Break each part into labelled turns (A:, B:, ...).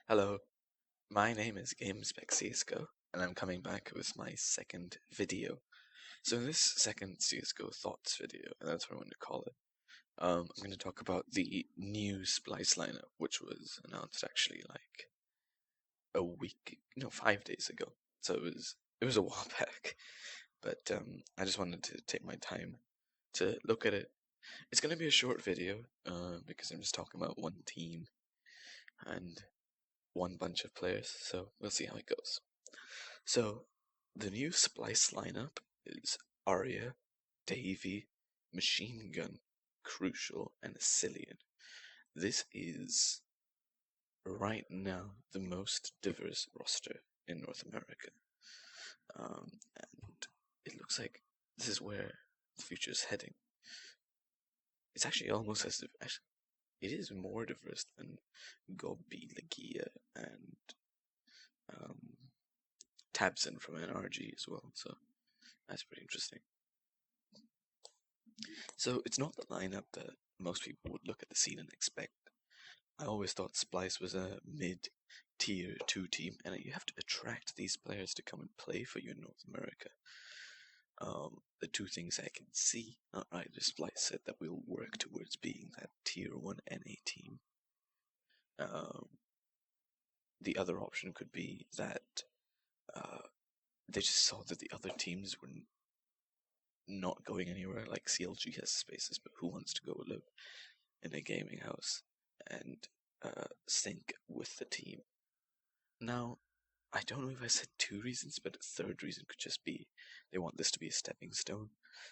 A: Hello, my name is GameSpec CSGO, and I'm coming back with my second video. So in this second CSGO Thoughts video, and that's what I'm going to call it, I'm going to talk about the new Splyce lineup, which was announced actually like a week, no, 5 days ago. So it was a while back, but I just wanted to take my time to look at it. It's going to be a short video, because I'm just talking about one team and one bunch of players, so we'll see how it goes. So, the new Splyce lineup is Arya, Davy, Machine Gun, Crucial, and Cillian. This is right now the most diverse roster in North America. And it looks like this is where the future is heading. It's actually almost as diverse. It is more diverse than Gobi, Lagia, and um, Tabson from NRG as well. So that's pretty interesting. So it's not the lineup that most people would look at the scene and expect. I always thought Splyce was a mid-tier 2 team, and you have to attract these players to come and play for you in North America. The two things I can see, right, Splyce said that we'll work towards being that tier 1 NA team. The other option could be that they just saw that the other teams were not going anywhere, like CLG has spaces, but who wants to go live in a gaming house and sync with the team? Now, I don't know if I said two reasons, but a third reason could just be they want this to be a stepping stone.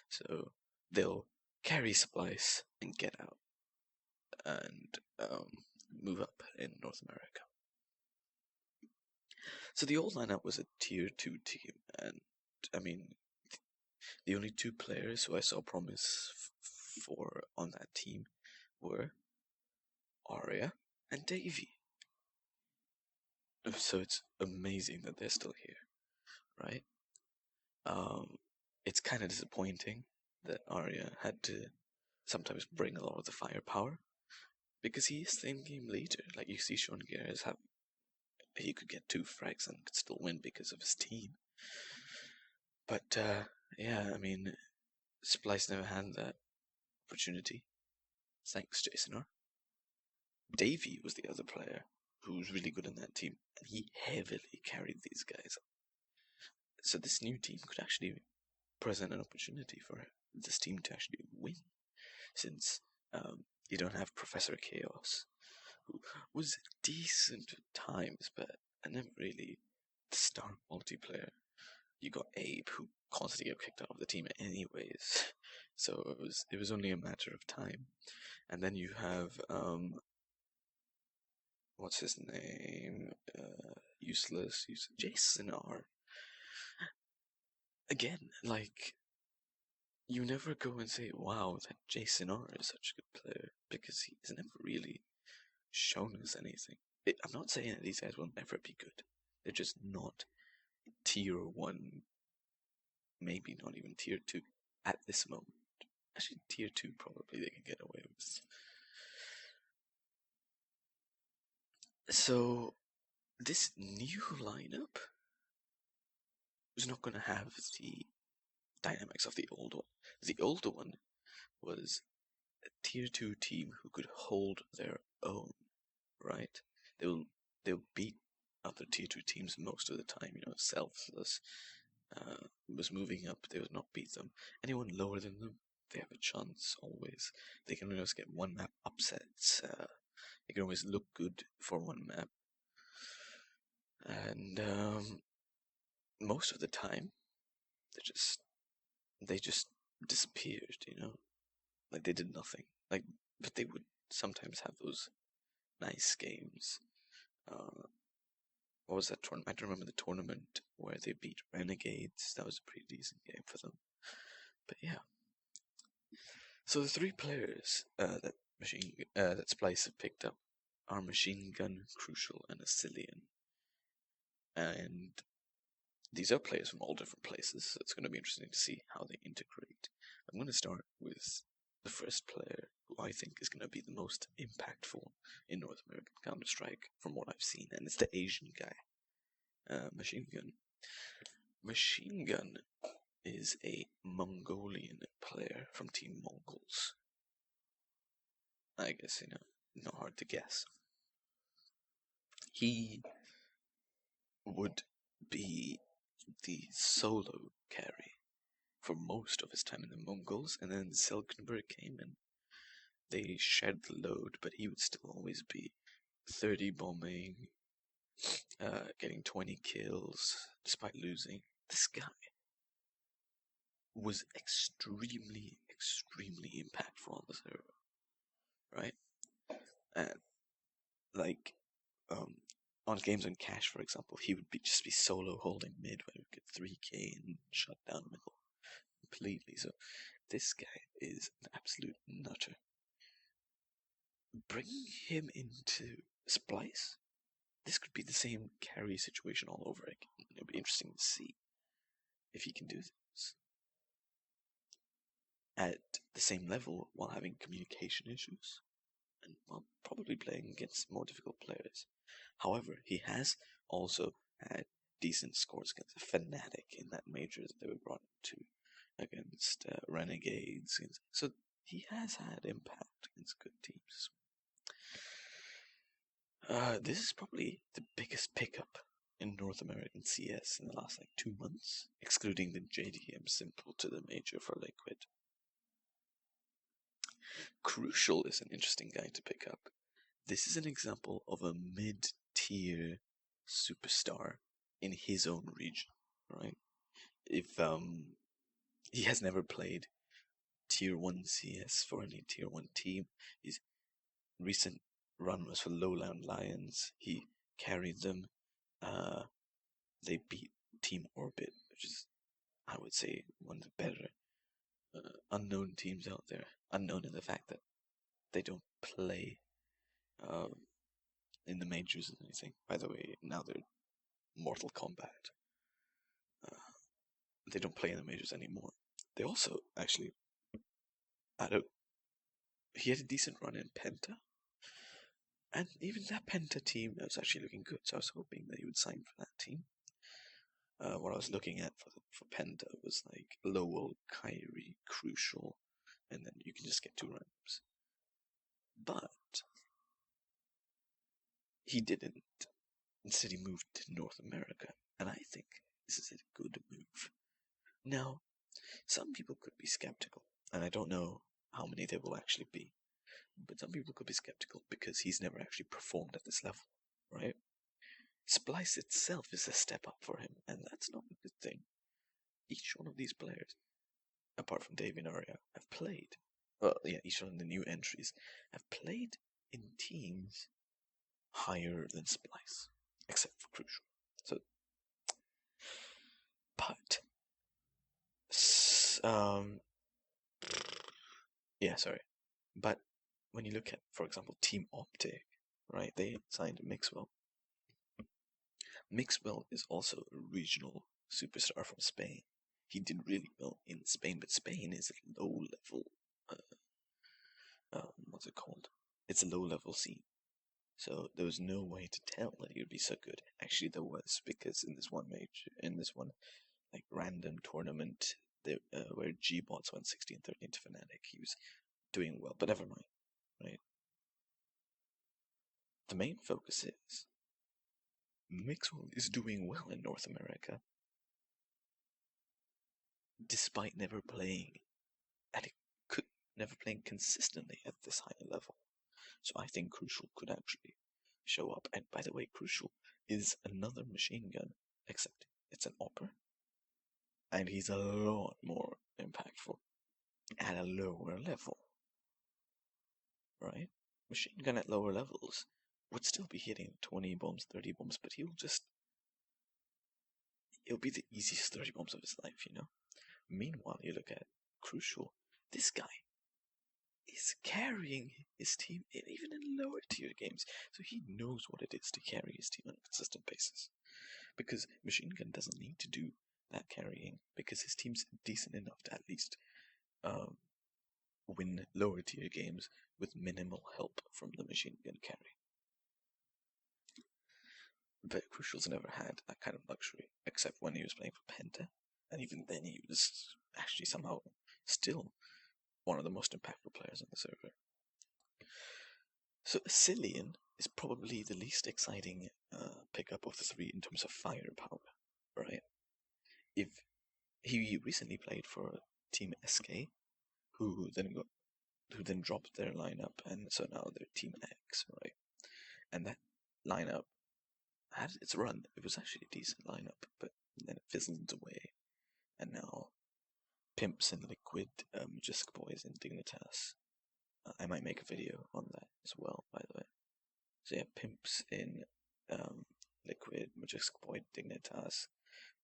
A: So they'll carry Splyce and get out and move up in North America. So the old lineup was a tier 2 team, and I mean, the only two players who I saw promise for on that team were Arya and Davy. So it's amazing that they're still here, right? It's kind of disappointing that Arya had to sometimes bring a lot of the firepower because he is the in-game leader. Like you see, Sean Garris he could get 2 frags and could still win because of his team. But yeah, I mean, Splyce never had that opportunity. Thanks, Jason R. Davy was the other player who was really good in that team, and he heavily carried these guys. So this new team could actually present an opportunity for this team to actually win, since you don't have Professor Chaos, who was decent at times, but I never really the star multiplayer. You got Abe, who constantly got kicked out of the team anyways, so it was only a matter of time. And then you have what's his name? Useless Jason R. Again, like, you never go and say, wow, that Jason R is such a good player, because he's never really shown us anything. I'm not saying that these guys will never be good. They're just not tier 1, maybe not even tier 2 at this moment. Actually, tier 2 probably they can get away with. So, this new lineup was not going to have the dynamics of the old one. The older one was a tier 2 team who could hold their own, right? They'll beat other tier 2 teams most of the time. Selfless was moving up, they would not beat them. Anyone lower than them, they have a chance always. They can always get one map upsets. They can always look good for one map. And most of the time, they just disappeared, like they did nothing. But they would sometimes have those nice games. What was that tournament? I don't remember the tournament where they beat Renegades. That was a pretty decent game for them. But yeah. So the 3 players that Splyce have picked up are Machine Gun, Crucial, and a Cillian. And these are players from all different places, so it's going to be interesting to see how they integrate. I'm going to start with the first player, who I think is going to be the most impactful in North American Counter-Strike from what I've seen, and it's the Asian guy, Machine Gun. Machine Gun is a Mongolian player from Team Mongols. I guess, not hard to guess. He would be the solo carry for most of his time in the Mongols, and then Selkenberg came and they shared the load, but he would still always be 30 bombing, getting 20 kills despite losing. This guy was extremely, extremely impactful on the server, right? And like, on games on Cash, for example, he would just be solo holding mid where he would get 3k and shut down middle completely. So this guy is an absolute nutter. Bring him into Splyce. This could be the same carry situation all over again. It'll be interesting to see if he can do this at the same level while having communication issues and while probably playing against more difficult players. However, he has also had decent scores against Fnatic in that major that they were brought into against Renegades. So he has had impact against good teams. This is probably the biggest pickup in North American CS in the last 2 months, excluding the JDM simple to the major for Liquid. Crucial is an interesting guy to pick up. This is an example of a mid-tier superstar in his own region, right? If he has never played Tier 1 CS for any Tier 1 team, his recent run was for Lowland Lions. He carried them. They beat Team Orbit, which is, I would say, one of the better unknown teams out there. Unknown in the fact that they don't play in the majors and anything. By the way, now they're Mortal Kombat. They don't play in the majors anymore. They also actually he had a decent run in Penta. And even that Penta team was actually looking good, so I was hoping that he would sign for that team. What I was looking at for Penta was Lowell, Kyrie, Crucial, and then you can just get 2 randoms. But he didn't. Instead, he moved to North America, and I think this is a good move. Now, some people could be skeptical, and I don't know how many there will actually be, but some people could be skeptical because he's never actually performed at this level, right? Splyce itself is a step up for him, and that's not a good thing. Each one of these players, apart from Dave and Aria, have played. Well, yeah, each one of the new entries have played in teams higher than Splyce, except for Crucial. So, but yeah, sorry. But when you look at, for example, Team Optic, right? They signed Mixwell. Mixwell is also a regional superstar from Spain. He did really well in Spain, but Spain is a low level. What's it called? It's a low level scene. So there was no way to tell that he would be so good. Actually, there was, because in this one random tournament where G-Bots went 16-13 to Fnatic, he was doing well, but never mind, right? The main focus is Mixwell is doing well in North America, despite never playing consistently at this high level. So I think Crucial could actually show up. And by the way, Crucial is another machine gun, except it's an opera, and he's a lot more impactful at a lower level, right? Machine gun at lower levels would still be hitting 20 bombs, 30 bombs, but it'll be the easiest 30 bombs of his life, Meanwhile, you look at Crucial, this guy is carrying his team even in lower tier games, so he knows what it is to carry his team on a consistent basis. Because Machine Gun doesn't need to do that carrying, because his team's decent enough to at least win lower tier games with minimal help from the machine gun carry. But Crucial's never had that kind of luxury, except when he was playing for Penta, and even then he was actually somehow still one of the most impactful players on the server. So Cillian is probably the least exciting pickup of the three in terms of firepower, right? If he recently played for Team SK, who then dropped their lineup, and so now they're Team X, right? And that lineup had its run. It was actually a decent lineup, but then it fizzled away, and now Pimps and Liquid, Just Boys and Dignitas. I might make a video on that as well, by the way. So yeah, Pimps in Liquid, Majestic Boy, Dignitas,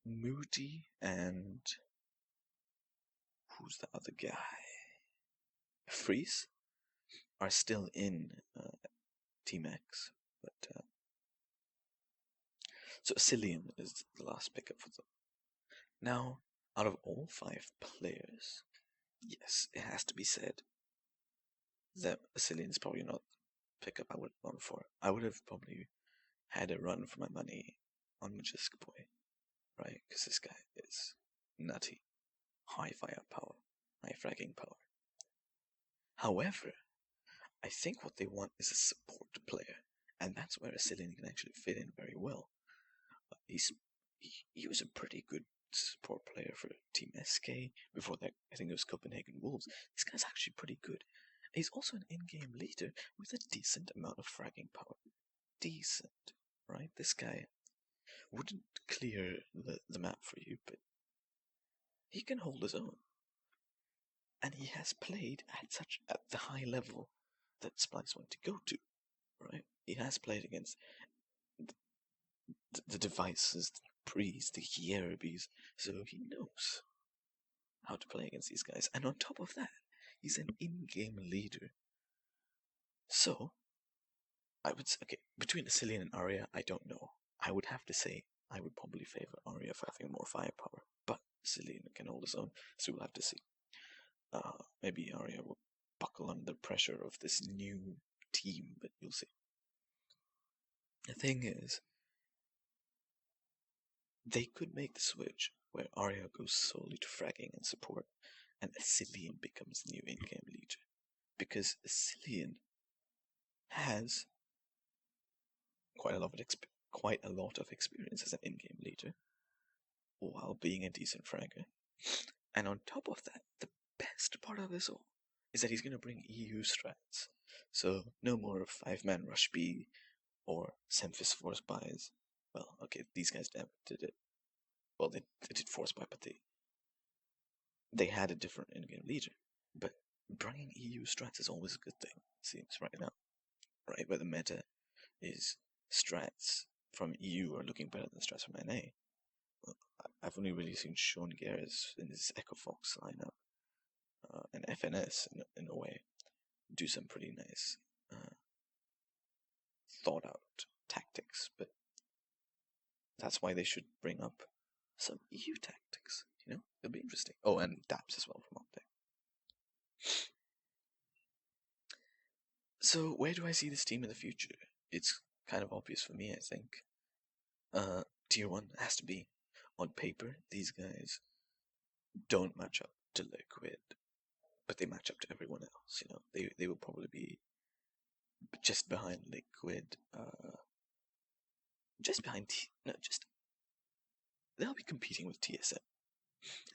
A: Moody, and who's the other guy? Freeze are still in Team X, but so Cillian is the last pickup for them. Now, out of all 5 players, yes, it has to be said that Cillian is probably not the pickup I would have gone for. I would have probably had a run for my money on Majestic Boy, right? Because this guy is nutty. High firepower, high fragging power. However, I think what they want is a support player, and that's where Cillian can actually fit in very well. He was a pretty good support player for Team SK. Before that, I think it was Copenhagen Wolves. This guy's actually pretty good. He's also an in-game leader with a decent amount of fragging power. Decent, right? This guy wouldn't clear the map for you, but he can hold his own. And he has played at the high level that Splyce want to go to, right? He has played against the devices, the Breeze, the Yerabis, so he knows how to play against these guys. And on top of that, he's an in-game leader. So, I would say, okay, between Cillian and Arya, I don't know. I would have to say I would probably favor Arya for having more firepower, but Cillian can hold his own, so we'll have to see. Maybe Arya will buckle under the pressure of this new team, but you'll see. The thing is, they could make the switch where Arya goes solely to fragging and support, and Cillian becomes the new in-game leader. Because Cillian has quite a lot of experience as an in-game leader, while being a decent fragger. And on top of that, the best part of this all is that he's going to bring EU strats. So no more 5-man rush B or Semphis force buys. Well, okay, these guys did it. Well, they did force buy, but they had a different in-game leader. But bringing EU strats is always a good thing, it seems, right now. Right, where the meta is strats from EU are looking better than strats from NA. I've only really seen Sean Garris in his Echo Fox lineup and FNS in a way do some pretty nice thought out tactics, but that's why they should bring up some EU tactics. It'll be interesting. Oh, and Daps as well from Optic. So where do I see this team in the future? It's kind of obvious for me, I think. Tier 1 has to be. On paper, these guys don't match up to Liquid, but they match up to everyone else. They will probably be just behind Liquid, just behind they'll be competing with TSM.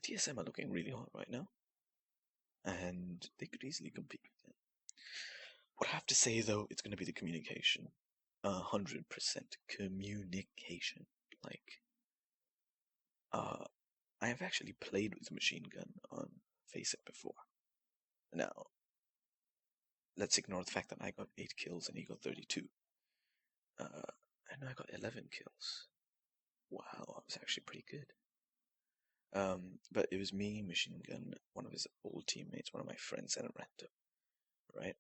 A: TSM are looking really hot right now, and they could easily compete with them. What I have to say though, it's going to be the communication. 100% communication. I have actually played with a machine gun on Face It before. Now, let's ignore the fact that I got 8 kills and he got 32. And I got 11 kills. Wow, I was actually pretty good. But it was me, Machine Gun, one of his old teammates, one of my friends, and a random, right?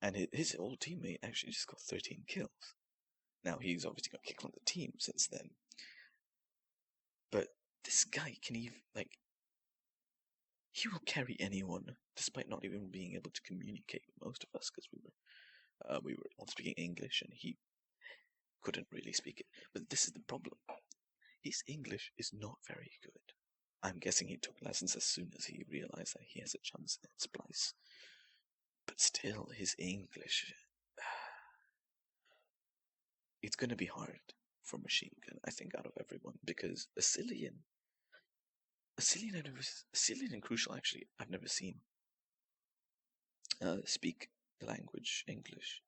A: And his old teammate actually just got 13 kills. Now, he's obviously got kicked on the team since then. But this guy can even, he will carry anyone, despite not even being able to communicate with most of us because we were all speaking English and he couldn't really speak it. But this is the problem. His English is not very good. I'm guessing he took lessons as soon as he realized that he has a chance at Splyce. But still, his English. It's going to be hard for Machine Gun, I think, out of everyone, because Asilian and Crucial, actually, I've never seen speak the language English.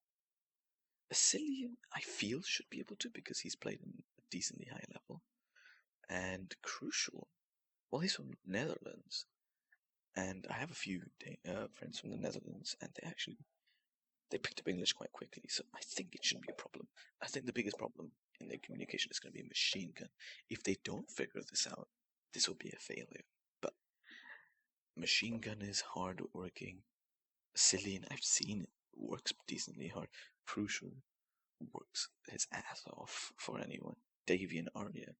A: Asilian, I feel, should be able to because he's played in a decently high level. And Crucial, well, he's from Netherlands, and I have a few friends from the Netherlands, and they picked up English quite quickly, so I think it shouldn't be a problem. I think the biggest problem in their communication is going to be Machine Gun. If they don't figure this out, this will be a failure. But Machine Gun is hard working. Cillian, I've seen it, works decently hard. Crucial works his ass off for anyone. Davy and Arya.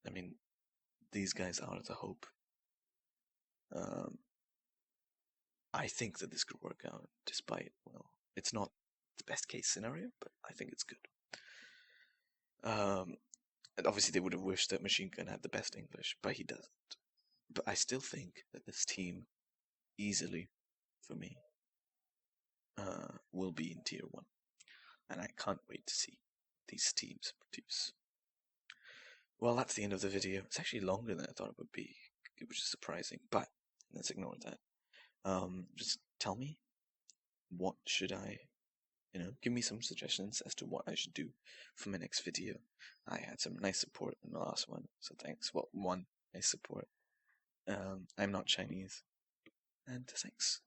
A: I mean, these guys are the hope. I think that this could work out, despite, well, it's not the best case scenario, but I think it's good. And obviously, they would have wished that Machine Gun had the best English, but he doesn't. But I still think that this team, easily, for me, will be in Tier 1. And I can't wait to see these teams produce. Well, that's the end of the video. It's actually longer than I thought it would be, which is surprising, but let's ignore that. Just tell me, what should I, give me some suggestions as to what I should do for my next video. I had some nice support in the last one, so thanks. Well, one nice support. I'm not Chinese, and thanks.